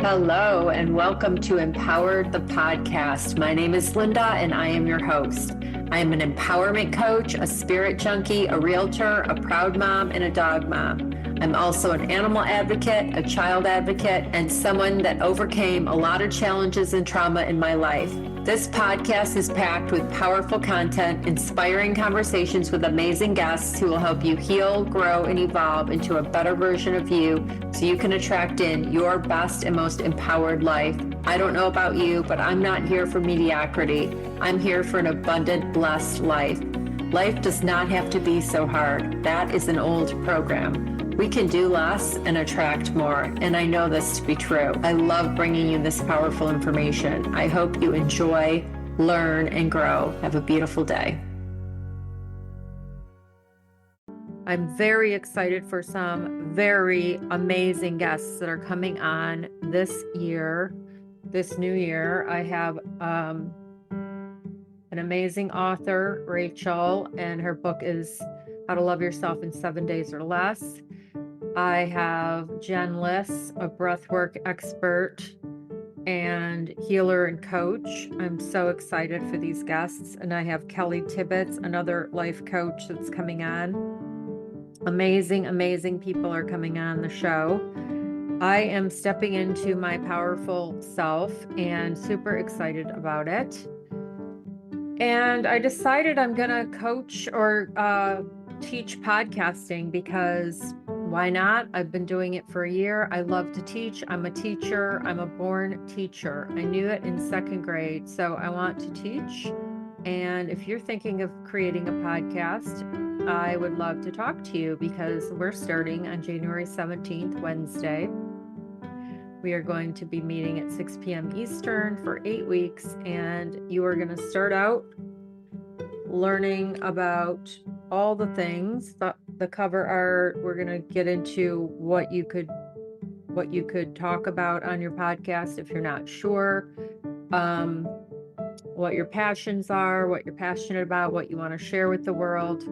Hello, and welcome to Empowered the Podcast. My name is Linda, and I am your host. I am an empowerment coach, a spirit junkie, a realtor, a proud mom, and a dog mom. I'm also an animal advocate, a child advocate, and someone that overcame a lot of challenges and trauma in my life. This podcast is packed with powerful content, inspiring conversations with amazing guests who will help you heal, grow, and evolve into a better version of you so you can attract in your best and most empowered life. I don't know about you, but I'm not here for mediocrity. I'm here for an abundant, blessed life. Life does not have to be so hard. That is an old program. We can do less and attract more, and I know this to be true. I love bringing you this powerful information. I hope you enjoy, learn, and grow. Have a beautiful day. I'm very excited for some very amazing guests that are coming on this year, this new year. I have an amazing author, Rachel, and her book is How to Love Yourself in 7 Days or Less. I have Jen Liss, a breathwork expert and healer and coach. I'm so excited for these guests. And I have Kelly Tibbetts, another life coach that's coming on. Amazing, amazing people are coming on the show. I am stepping into my powerful self and super excited about it. And I decided I'm going to coach or teach podcasting because why not? I've been doing it for a year. I love to teach. I'm a teacher. I'm a born teacher. I knew it in second grade. So I want to teach. And if you're thinking of creating a podcast, I would love to talk to you because we're starting on January 17th, Wednesday. We are going to be meeting at 6 p.m. Eastern for 8 weeks. And you are going to start out learning about all the things, the cover art. We're going to get into what you could talk about on your podcast if you're not sure, what your passions are, what you're passionate about, what you want to share with the world,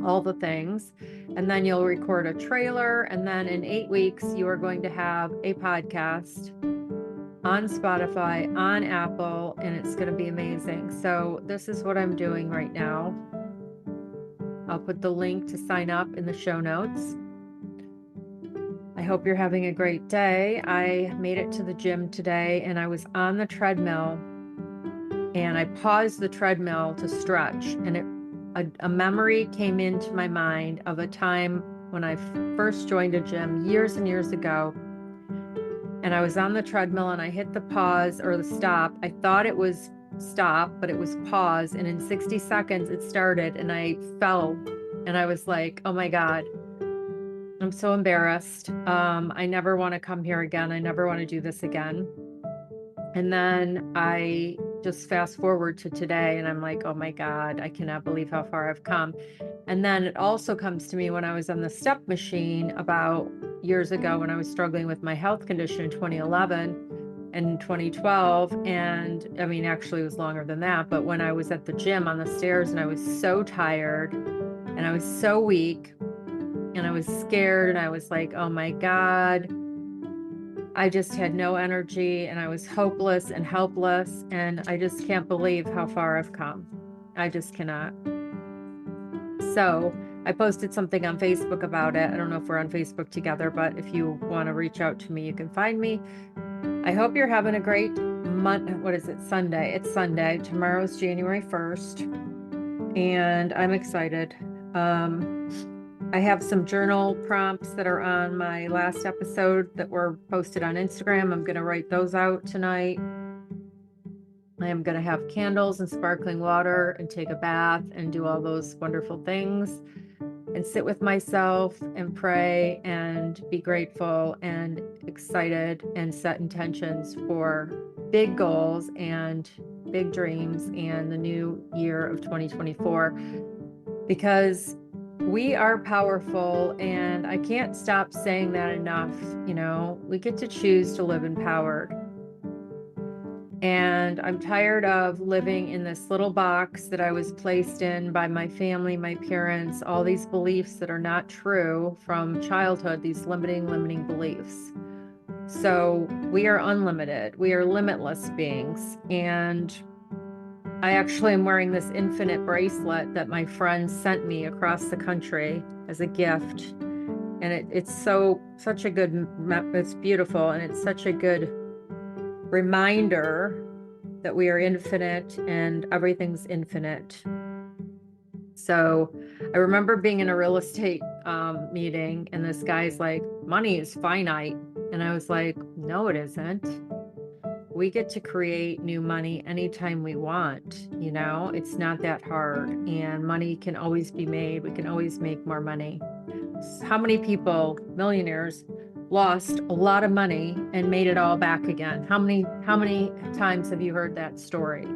all the things. And then you'll record a trailer. And then in 8 weeks, you are going to have a podcast on Spotify, on Apple, and it's going to be amazing. So this is what I'm doing right now. I'll put the link to sign up in the show notes. I hope you're having a great day. I made it to the gym today and I was on the treadmill and I paused the treadmill to stretch, and a memory came into my mind of a time when I first joined a gym years and years ago. And I was on the treadmill and I hit the pause or the stop. I thought it was stop, but it was pause. And in 60 seconds it started and I fell and I was like, oh my God, I'm so embarrassed. I never want to come here again. I never want to do this again. And then I just fast forward to today and I'm like, oh my God, I cannot believe how far I've come. And then it also comes to me when I was on the step machine about years ago when I was struggling with my health condition in 2011 and 2012. And I mean, actually it was longer than that, but when I was at the gym on the stairs and I was so tired and I was so weak and I was scared and I was like, oh my God, I just had no energy and I was hopeless and helpless. And I just can't believe how far I've come. I just cannot. So I posted something on Facebook about it. I don't know if we're on Facebook together, but if you want to reach out to me, you can find me. I hope you're having a great month. What is it? Sunday. It's Sunday. Tomorrow's January 1st. And I'm excited. I have some journal prompts that are on my last episode that were posted on Instagram. I'm going to write those out tonight. I am going to have candles and sparkling water and take a bath and do all those wonderful things and sit with myself and pray and be grateful and excited and set intentions for big goals and big dreams and the new year of 2024, because we are powerful, and I can't stop saying that enough. You know, we get to choose to live empowered. And I'm tired of living in this little box that I was placed in by my family, my parents, all these beliefs that are not true from childhood, these limiting beliefs. So we are unlimited. We are limitless beings. And I actually am wearing this infinite bracelet that my friend sent me across the country as a gift. And it's such a good, it's beautiful. And it's such a good reminder that we are infinite and everything's infinite. So I remember being in a real estate meeting, and this guy's like, money is finite. And I was like, no, it isn't. We get to create new money anytime we want. It's not that hard, and money can always be made. We can always make more money. How many people, millionaires, lost a lot of money and made it all back again? How many times have you heard that story?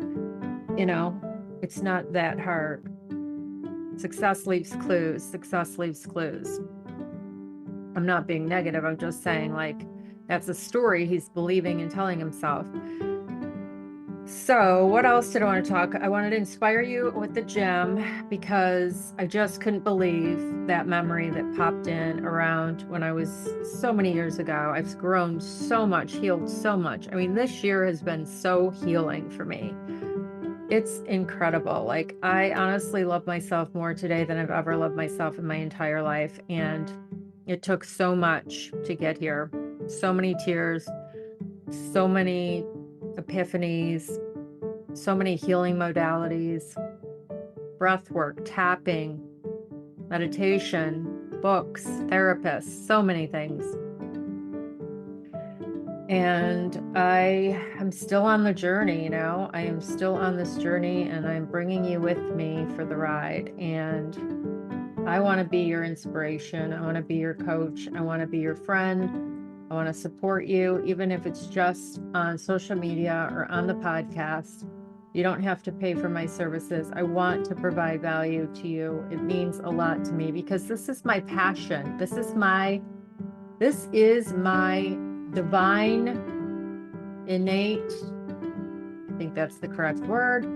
It's not that hard. Success leaves clues. Success leaves clues. I'm not being negative. I'm just saying, like, that's a story he's believing and telling himself. So what else did I want to talk? I wanted to inspire you with the gym, because I just couldn't believe that memory that popped in around when I was so many years ago. I've grown so much, healed so much. I mean, this year has been so healing for me. It's incredible. Like, I honestly love myself more today than I've ever loved myself in my entire life. And it took so much to get here. So many tears, so many epiphanies, so many healing modalities, breath work, tapping, meditation, books, therapists, so many things. And I am still on the journey, I am still on this journey, and I'm bringing you with me for the ride. And I want to be your inspiration. I want to be your coach. I want to be your friend. I want to support you, even if it's just on social media or on the podcast. You don't have to pay for my services. I want to provide value to you. It means a lot to me, because this is my passion. This is my divine, innate, I think that's the correct word.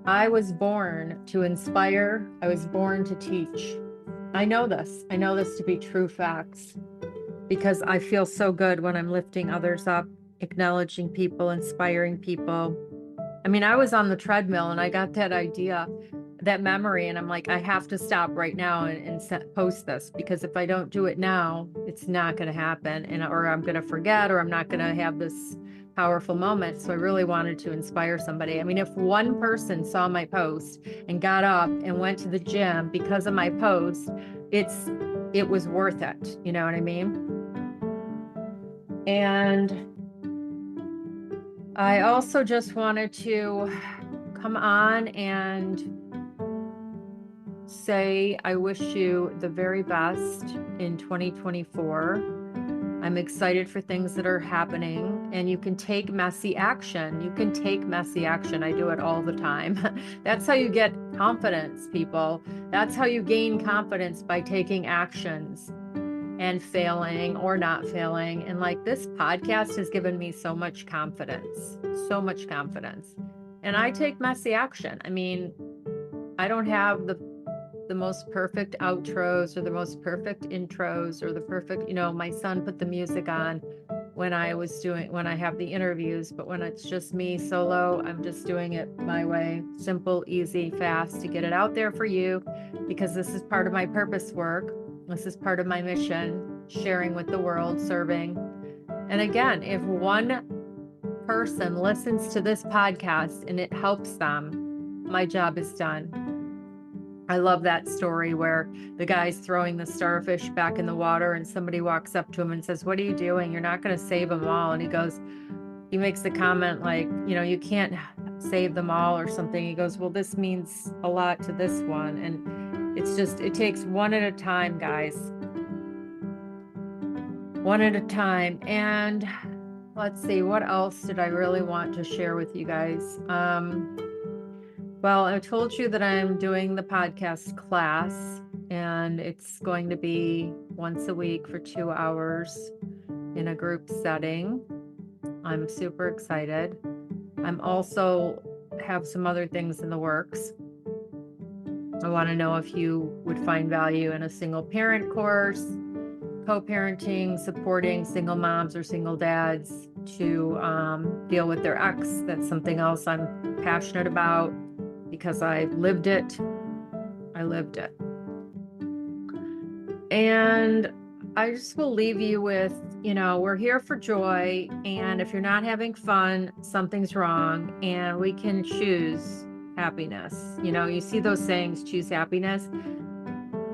I was born to inspire. I was born to teach. I know this. I know this to be true facts, because I feel so good when I'm lifting others up, acknowledging people, inspiring people. I mean, I was on the treadmill and I got that idea, that memory, and I'm like, I have to stop right now and post this, because if I don't do it now, it's not going to happen, or I'm going to forget, or I'm not going to have this powerful moment. So I really wanted to inspire somebody. I mean, if one person saw my post and got up and went to the gym because of my post, it was worth it. You know what I mean? And I also just wanted to come on and say I wish you the very best in 2024. I'm excited for things that are happening, and you can take messy action. You can take messy action. I do it all the time. That's how you get confidence, people. That's how you gain confidence, by taking actions and failing or not failing. And like, this podcast has given me so much confidence, so much confidence. And I take messy action. I mean, I don't have the most perfect outros or the most perfect intros or the perfect, my son put the music on when I have the interviews, but when it's just me solo, I'm just doing it my way, simple, easy, fast, to get it out there for you, because this is part of my purpose work. This is part of my mission, sharing with the world, serving. And again, if one person listens to this podcast and it helps them, my job is done. I love that story where the guy's throwing the starfish back in the water, and somebody walks up to him and says, "What are you doing? You're not going to save them all." And he makes the comment like, you can't save them all or something. He goes, "Well, this means a lot to this one." And it takes one at a time, guys. One at a time. And let's see, what else did I really want to share with you guys? Well, I told you that I'm doing the podcast class, and it's going to be once a week for 2 hours in a group setting. I'm super excited. I'm also have some other things in the works. I want to know if you would find value in a single parent course, co-parenting, supporting single moms or single dads to deal with their ex. That's something else I'm passionate about because I lived it. And I just will leave you with, we're here for joy. And if you're not having fun, something's wrong. And we can choose happiness. You see those sayings, choose happiness.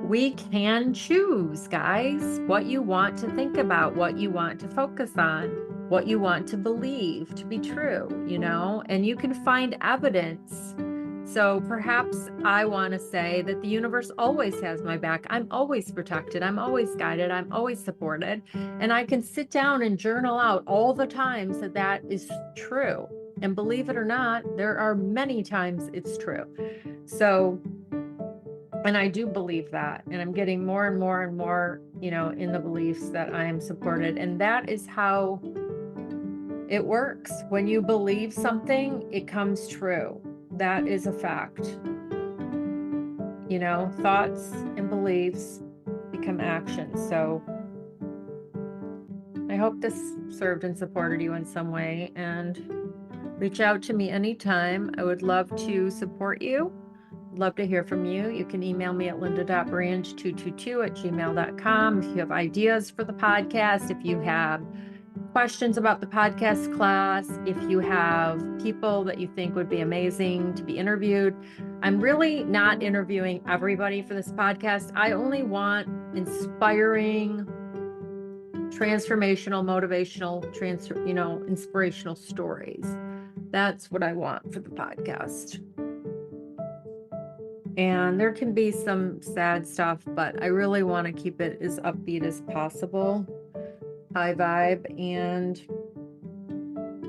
We can choose, guys, what you want to think about, what you want to focus on, what you want to believe to be true, and you can find evidence. So perhaps I want to say that the universe always has my back. I'm always protected. I'm always guided. I'm always supported. And I can sit down and journal out all the times that is true. And believe it or not, there are many times it's true. So, and I do believe that. And I'm getting more and more and more, in the beliefs that I am supported. And that is how it works. When you believe something, it comes true. That is a fact. Thoughts and beliefs become actions. So I hope this served and supported you in some way, and reach out to me anytime. I would love to support you. Love to hear from you. You can email me at linda.branch222@gmail.com. If you have ideas for the podcast, if you have questions about the podcast class, if you have people that you think would be amazing to be interviewed. I'm really not interviewing everybody for this podcast. I only want inspiring, transformational, motivational, inspirational stories. That's what I want for the podcast. And there can be some sad stuff, but I really want to keep it as upbeat as possible. High vibe, and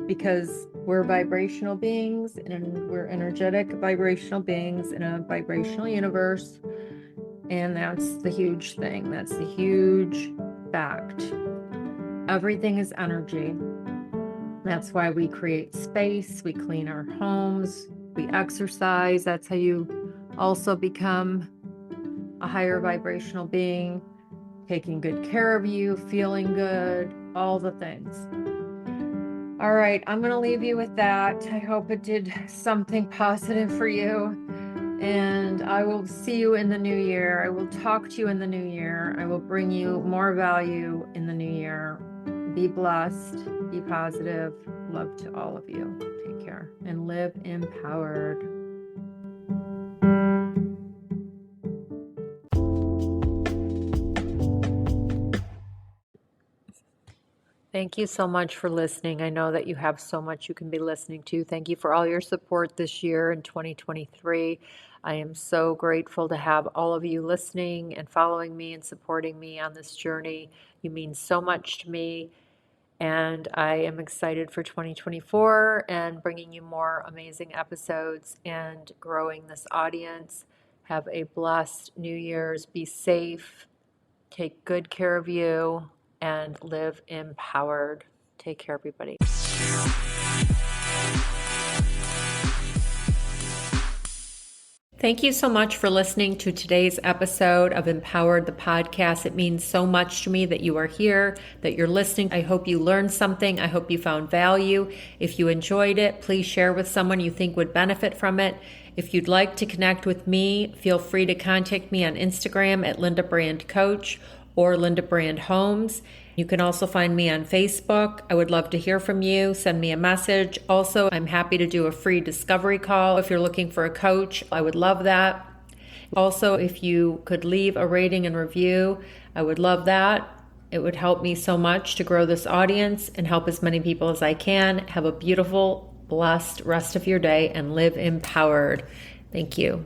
because we're vibrational beings and we're energetic vibrational beings in a vibrational universe, and that's the huge thing. That's the huge fact. Everything is energy. That's why we create space, we clean our homes, we exercise. That's how you also become a higher vibrational being. Taking good care of you, feeling good, all the things. All right, I'm going to leave you with that. I hope it did something positive for you. And I will see you in the new year. I will talk to you in the new year. I will bring you more value in the new year. Be blessed, be positive. Love to all of you. Take care and live empowered. Thank you so much for listening. I know that you have so much you can be listening to. Thank you for all your support this year in 2023. I am so grateful to have all of you listening and following me and supporting me on this journey. You mean so much to me, and I am excited for 2024 and bringing you more amazing episodes and growing this audience. Have a blessed New Year's. Be safe. Take good care of you. And live empowered. Take care, everybody. Thank you so much for listening to today's episode of Empowered the Podcast. It means so much to me that you are here, that you're listening. I hope you learned something. I hope you found value. If you enjoyed it, please share with someone you think would benefit from it. If you'd like to connect with me, feel free to contact me on Instagram at Linda Brand Coach or Linda Brand Homes. You can also find me on Facebook. I would love to hear from you. Send me a message. Also, I'm happy to do a free discovery call if you're looking for a coach. I would love that. Also, if you could leave a rating and review, I would love that. It would help me so much to grow this audience and help as many people as I can. Have a beautiful, blessed rest of your day and live empowered. Thank you.